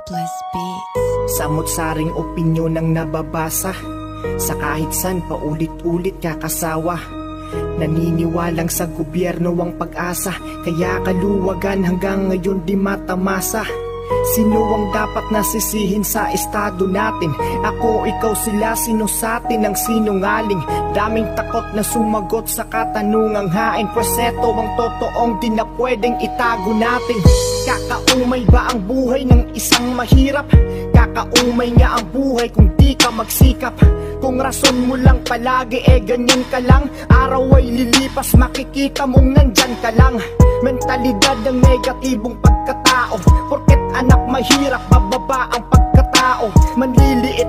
Hopeless Beats. Samot-saring opinyon ang nababasa, sa kahit san paulit-ulit kakasawa. Naniniwalang sa gobyerno ang pag-asa, kaya kaluwagan hanggang ngayon di matamasa. Sino ang dapat nasisihin sa estado natin? Ako, ikaw, sila, sino sa atin ang sinungaling? Daming takot na sumagot sa katanungang hain, pues eto ang totoong di na pwedeng itago natin. Kakaumay ba ang buhay ng isang mahirap? Kakaumay nga ang buhay kung di ka magsikap. Kung rason mo lang palagi ganyan ka lang, araw ay lilipas makikita mong nandyan ka lang. Mentalidad ng negatibong pagkatao, porket anak mahirap bababa ang pagkatao. Manliliit